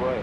boy.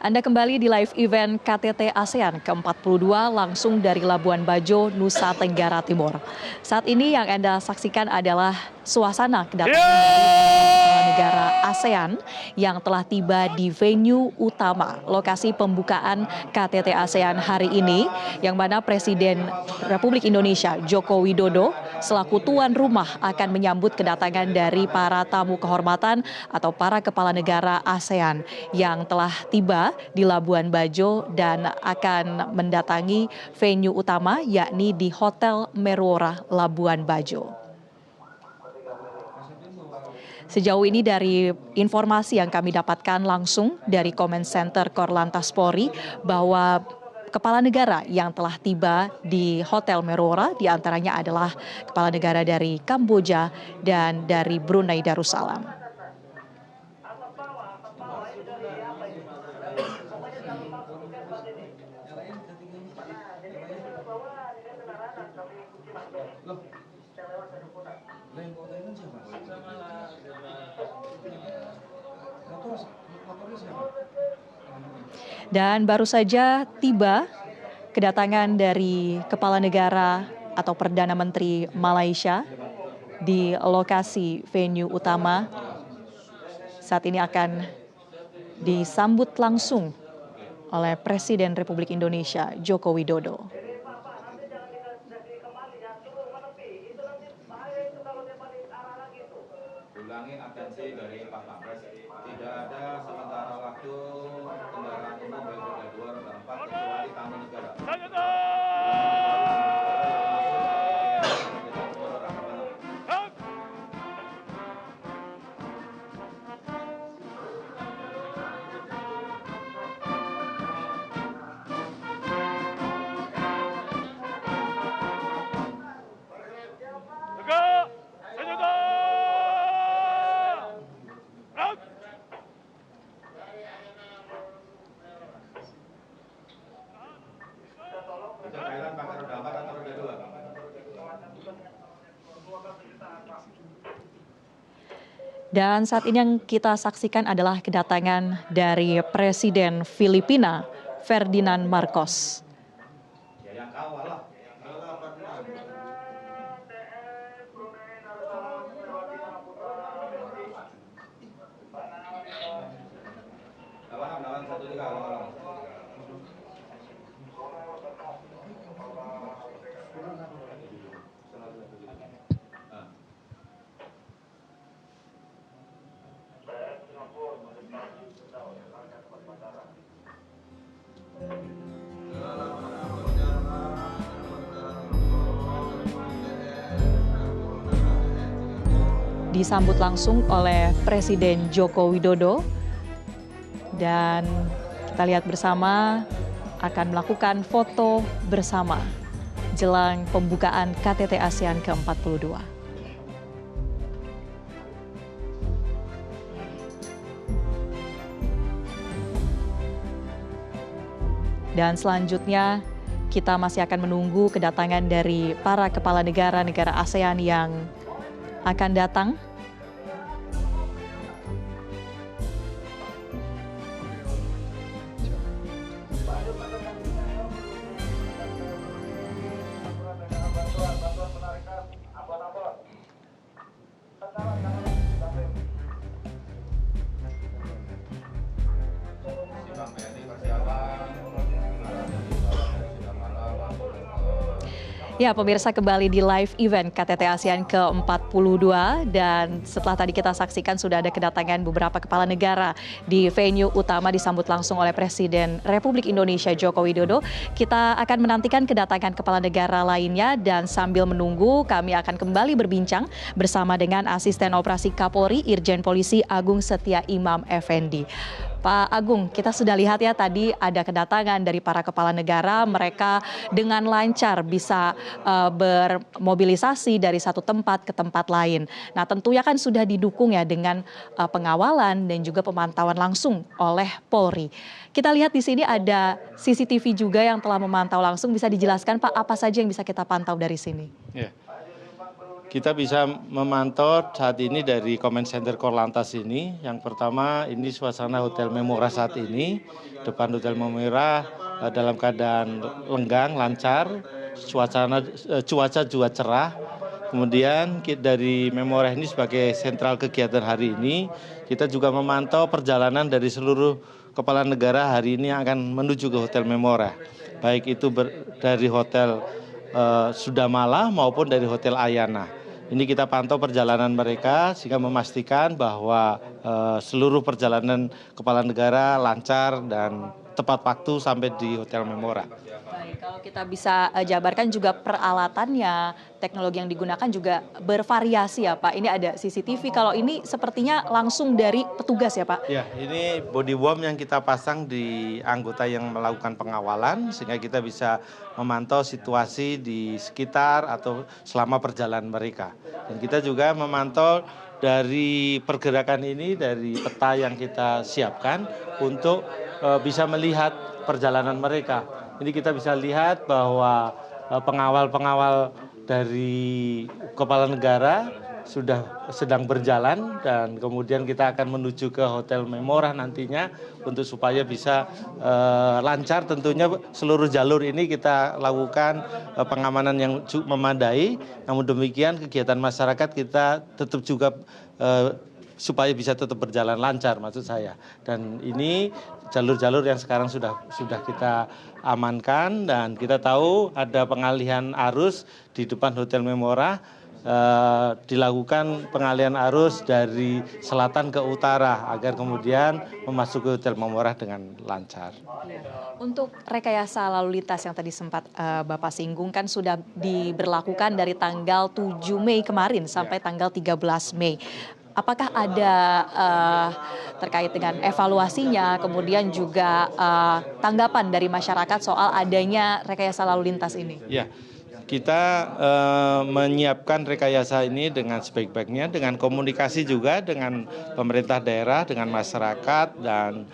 Anda kembali di live event KTT ASEAN ke-42 langsung dari Labuan Bajo, Nusa Tenggara Timur. Saat ini yang Anda saksikan adalah suasana kedatangan dari negara ASEAN yang telah tiba di venue utama lokasi pembukaan KTT ASEAN hari ini, yang mana Presiden Republik Indonesia Joko Widodo selaku tuan rumah akan menyambut kedatangan dari para tamu kehormatan atau para kepala negara ASEAN yang telah tiba di Labuan Bajo dan akan mendatangi venue utama yakni di Hotel Merora Labuan Bajo. Sejauh ini dari informasi yang kami dapatkan langsung dari Command Center Korlantas Polri bahwa kepala negara yang telah tiba di Hotel Merora diantaranya adalah kepala negara dari Kamboja dan dari Brunei Darussalam. Dan baru saja tiba kedatangan dari kepala negara atau Perdana Menteri Malaysia di lokasi venue utama. Saat ini akan disambut langsung oleh Presiden Republik Indonesia Joko Widodo. Ulangi atensi dari Pak Pampres, tidak ada sementara waktu kendaraan umum baik roda 2, roda 4 kecuali tamu negara. Dan saat ini yang kita saksikan adalah kedatangan dari Presiden Filipina, Ferdinand Marcos. Disambut langsung oleh Presiden Joko Widodo dan kita lihat bersama akan melakukan foto bersama jelang pembukaan KTT ASEAN ke-42. Dan selanjutnya kita masih akan menunggu kedatangan dari para kepala negara ASEAN yang akan datang. Ya, pemirsa, kembali di live event KTT ASEAN ke-42 dan setelah tadi kita saksikan sudah ada kedatangan beberapa kepala negara di venue utama disambut langsung oleh Presiden Republik Indonesia Joko Widodo. Kita akan menantikan kedatangan kepala negara lainnya dan sambil menunggu kami akan kembali berbincang bersama dengan Asisten Operasi Kapolri Irjen Polisi Agung Setia Imam Effendi. Pak Agung, kita sudah lihat ya tadi ada kedatangan dari para kepala negara, mereka dengan lancar bisa bermobilisasi dari satu tempat ke tempat lain. Nah, tentunya kan sudah didukung ya dengan pengawalan dan juga pemantauan langsung oleh Polri. Kita lihat di sini ada CCTV juga yang telah memantau langsung. Bisa dijelaskan Pak, apa saja yang bisa kita pantau dari sini? Ya. Kita bisa memantau saat ini dari Command Center Korlantas ini. Yang pertama ini suasana Hotel Memora saat ini. Depan Hotel Memora dalam keadaan lenggang, lancar, cuaca juga cerah. Kemudian dari Memora ini sebagai sentral kegiatan hari ini, kita juga memantau perjalanan dari seluruh kepala negara hari ini yang akan menuju ke Hotel Memora. Baik itu dari Hotel Sudamala maupun dari Hotel Ayana. Ini kita pantau perjalanan mereka sehingga memastikan bahwa seluruh perjalanan kepala negara lancar dan tepat waktu sampai di Hotel Memora. Baik, kalau kita bisa jabarkan juga peralatannya, teknologi yang digunakan juga bervariasi ya Pak. Ini ada CCTV, kalau ini sepertinya langsung dari petugas ya Pak? Ya, ini body worm yang kita pasang di anggota yang melakukan pengawalan sehingga kita bisa memantau situasi di sekitar atau selama perjalanan mereka. Dan kita juga memantau dari pergerakan ini dari peta yang kita siapkan untuk bisa melihat perjalanan mereka. Ini kita bisa lihat bahwa pengawal-pengawal dari kepala negara sudah sedang berjalan dan kemudian kita akan menuju ke Hotel Memora nantinya untuk supaya bisa lancar. Tentunya seluruh jalur ini kita lakukan pengamanan yang memadai. Namun demikian kegiatan masyarakat kita tetap juga supaya bisa tetap berjalan lancar maksud saya. Dan ini jalur-jalur yang sekarang sudah kita amankan dan kita tahu ada pengalihan arus di depan Hotel Memora. Dilakukan pengalihan arus dari selatan ke utara agar kemudian memasuki Hotel Memora dengan lancar. Untuk rekayasa lalu lintas yang tadi sempat Bapak singgung kan sudah diberlakukan dari tanggal 7 Mei kemarin sampai tanggal 13 Mei. Apakah ada terkait dengan evaluasinya, kemudian juga tanggapan dari masyarakat soal adanya rekayasa lalu lintas ini? Ya. Kita menyiapkan rekayasa ini dengan sebaik-baiknya, dengan komunikasi juga dengan pemerintah daerah, dengan masyarakat, dan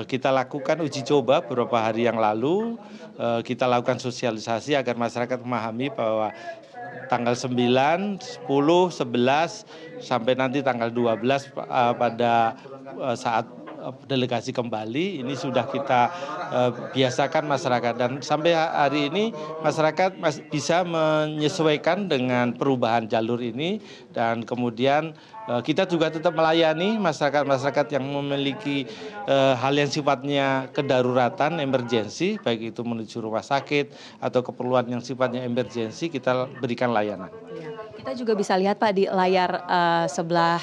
kita lakukan uji coba beberapa hari yang lalu. Kita lakukan sosialisasi agar masyarakat memahami bahwa tanggal 9, 10, 11, sampai nanti tanggal 12 pada saat delegasi kembali ini sudah kita biasakan masyarakat dan sampai hari ini masyarakat bisa menyesuaikan dengan perubahan jalur ini dan kemudian kita juga tetap melayani masyarakat yang memiliki hal yang sifatnya kedaruratan, emergensi, baik itu menuju rumah sakit atau keperluan yang sifatnya emergensi kita berikan layanan. Kita juga bisa lihat Pak di layar sebelah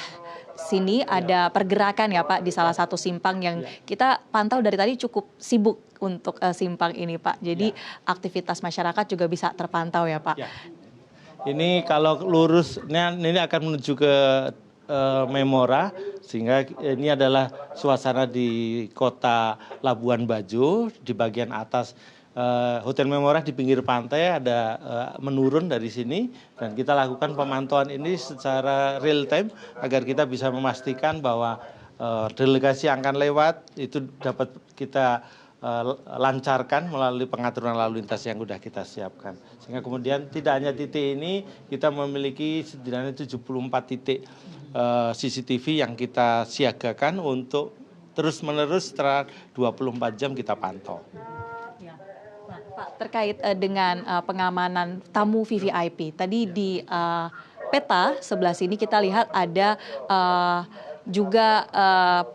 sini ada pergerakan ya Pak di salah satu simpang yang kita pantau dari tadi cukup sibuk untuk simpang ini Pak. Jadi aktivitas masyarakat juga bisa terpantau ya Pak. Ya. Ini kalau lurusnya ini akan menuju ke Memora sehingga ini adalah suasana di kota Labuan Bajo di bagian atas. Hotel Memora di pinggir pantai ada menurun dari sini dan kita lakukan pemantauan ini secara real time agar kita bisa memastikan bahwa delegasi yang akan lewat itu dapat kita lancarkan melalui pengaturan lalu lintas yang sudah kita siapkan. Sehingga kemudian tidak hanya titik ini, kita memiliki setidaknya 74 titik CCTV yang kita siagakan untuk terus-menerus setelah 24 jam kita pantau. Pak, terkait dengan pengamanan tamu VVIP, tadi di peta sebelah sini kita lihat ada juga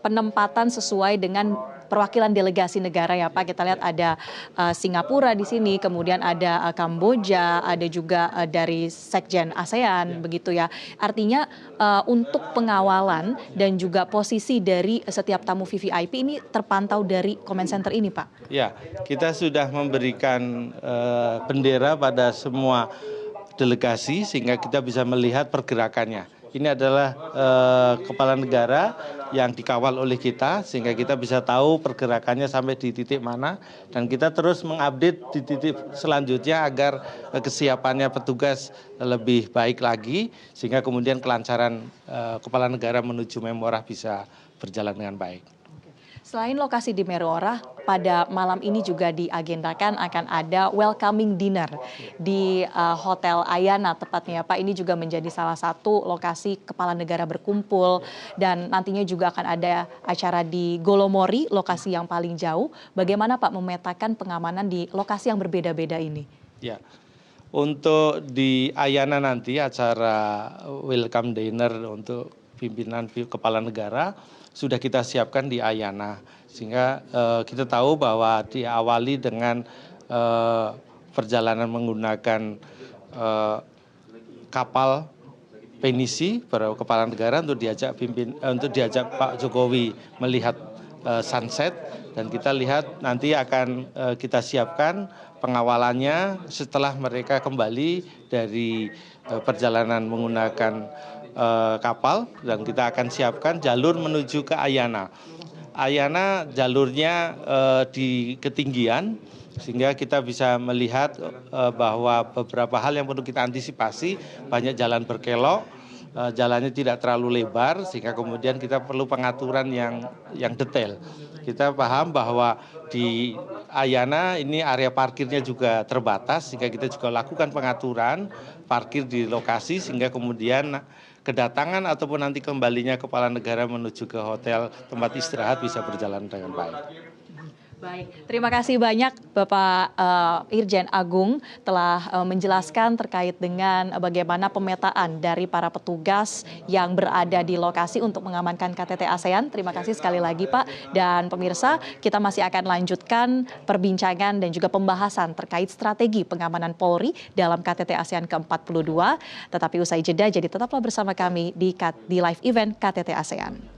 penempatan sesuai dengan perwakilan delegasi negara ya Pak. Kita lihat ada Singapura di sini, kemudian ada Kamboja, ada juga dari Sekjen ASEAN begitu ya. Artinya untuk pengawalan dan juga posisi dari setiap tamu VVIP ini terpantau dari Command Center ini Pak. Ya, kita sudah memberikan bendera pada semua delegasi sehingga kita bisa melihat pergerakannya. ini adalah kepala negara yang dikawal oleh kita, sehingga kita bisa tahu pergerakannya sampai di titik mana, dan kita terus mengupdate di titik selanjutnya agar kesiapannya petugas lebih baik lagi, sehingga kemudian kelancaran kepala negara menuju Memorah bisa berjalan dengan baik. Selain lokasi di Memorah, pada malam ini juga diagendakan akan ada welcoming dinner di Hotel Ayana tepatnya Pak. Ini juga menjadi salah satu lokasi kepala negara berkumpul, dan nantinya juga akan ada acara di Golomori, lokasi yang paling jauh. Bagaimana Pak memetakan pengamanan di lokasi yang berbeda-beda ini? Ya, untuk di Ayana nanti acara welcome dinner untuk pimpinan kepala negara sudah kita siapkan di Ayana, sehingga kita tahu bahwa diawali dengan perjalanan menggunakan kapal penisi para kepala negara untuk diajak Pak Jokowi melihat sunset, dan kita lihat nanti akan kita siapkan pengawalannya setelah mereka kembali dari perjalanan menggunakan kapal, dan kita akan siapkan jalur menuju ke Ayana. Ayana jalurnya di ketinggian, sehingga kita bisa melihat bahwa beberapa hal yang perlu kita antisipasi, banyak jalan berkelok, jalannya tidak terlalu lebar, sehingga kemudian kita perlu pengaturan yang detail. Kita paham bahwa di Ayana ini area parkirnya juga terbatas, sehingga kita juga lakukan pengaturan parkir di lokasi, sehingga kemudian kedatangan ataupun nanti kembalinya kepala negara menuju ke hotel tempat istirahat bisa berjalan dengan baik. Baik, terima kasih banyak Bapak Irjen Agung telah menjelaskan terkait dengan bagaimana pemetaan dari para petugas yang berada di lokasi untuk mengamankan KTT ASEAN. Terima kasih sekali lagi Pak, dan pemirsa, kita masih akan lanjutkan perbincangan dan juga pembahasan terkait strategi pengamanan Polri dalam KTT ASEAN ke-42. Tetapi usai jeda, jadi tetaplah bersama kami di live event KTT ASEAN.